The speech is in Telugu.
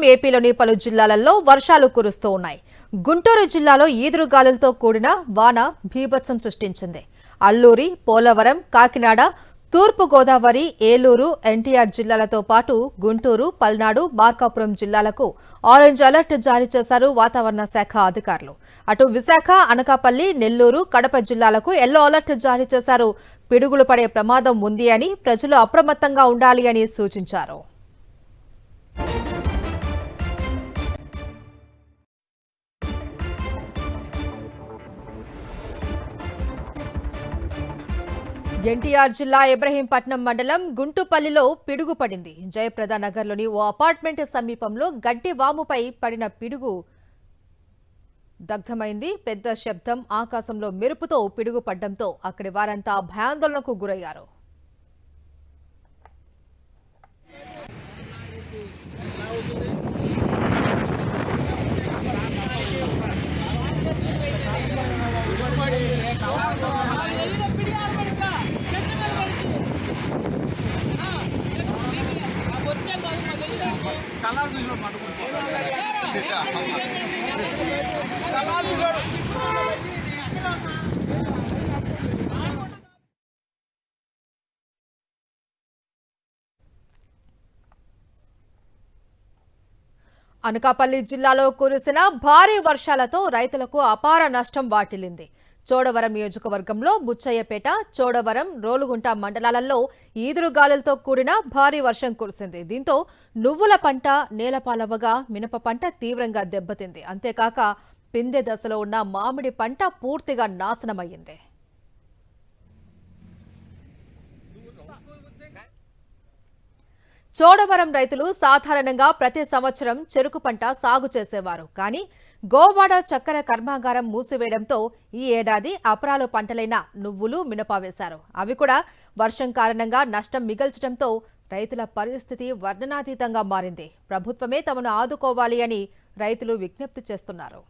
ఏపీలోని పలు జిల్లాలలో వర్షాలు కురుస్తూ ఉన్నాయి. గుంటూరు జిల్లాలో ఈదురుగాలులతో కూడిన వాన బీభత్సం సృష్టించింది. అల్లూరి, పోలవరం, కాకినాడ, తూర్పు గోదావరి, ఏలూరు, ఎన్టీఆర్ జిల్లాలతో పాటు గుంటూరు, పల్నాడు, మార్కాపురం జిల్లాలకు ఆరెంజ్ అలర్ట్ జారీ చేశారు వాతావరణ శాఖ అధికారులు. అటు విశాఖ, అనకాపల్లి, నెల్లూరు, కడప జిల్లాలకు ఎల్లో అలర్ట్ జారీ చేశారు. పిడుగులు పడే ప్రమాదం ఉంది అని ప్రజలు అప్రమత్తంగా ఉండాలి అని సూచించారు. ఎన్టీఆర్ జిల్లా ఇబ్రహీంపట్నం మండలం గుంటుపల్లిలో పిడుగు పడింది. జయప్రద నగర్లోని ఓ అపార్ట్మెంట్ సమీపంలో గడ్డి వాముపై పడిన పిడుగు దగ్ధమైంది. పెద్ద శబ్దం, ఆకాశంలో మెరుపుతో పిడుగు పడ్డంతో అక్కడి వారంతా భయాందోళనకు గురయ్యారు. అనకాపల్లి జిల్లాలో కురిసిన భారీ వర్షాలతో రైతులకు అపార నష్టం వాటిల్లింది. చోడవరం నియోజకవర్గంలో బుచ్చయ్యపేట, చోడవరం, రోలుగుంట మండలాలలో ఈదురుగాలులతో కూడిన భారీ వర్షం కురిసింది. దీంతో నువ్వుల పంట నేలపాలవ్వగా మినప పంట తీవ్రంగా దెబ్బతింది. అంతేకాక పిందె దశలో ఉన్న మామిడి పంట పూర్తిగా నాశనమయ్యింది. చోడవరం రైతులు సాధారణంగా ప్రతి సంవత్సరం చెరుకు పంట సాగు చేసేవారు. కానీ గోవాడ చక్కెర కర్మాగారం మూసివేయడంతో ఈ ఏడాది అపరాలు పంటలైన నువ్వులు, మినప వేశారు. అవి కూడా వర్షం కారణంగా నష్టం మిగల్చడంతో రైతుల పరిస్థితి వర్ణనాతీతంగా మారింది. ప్రభుత్వమే తమను ఆదుకోవాలి అని రైతులు విజ్ఞప్తి చేస్తున్నారు.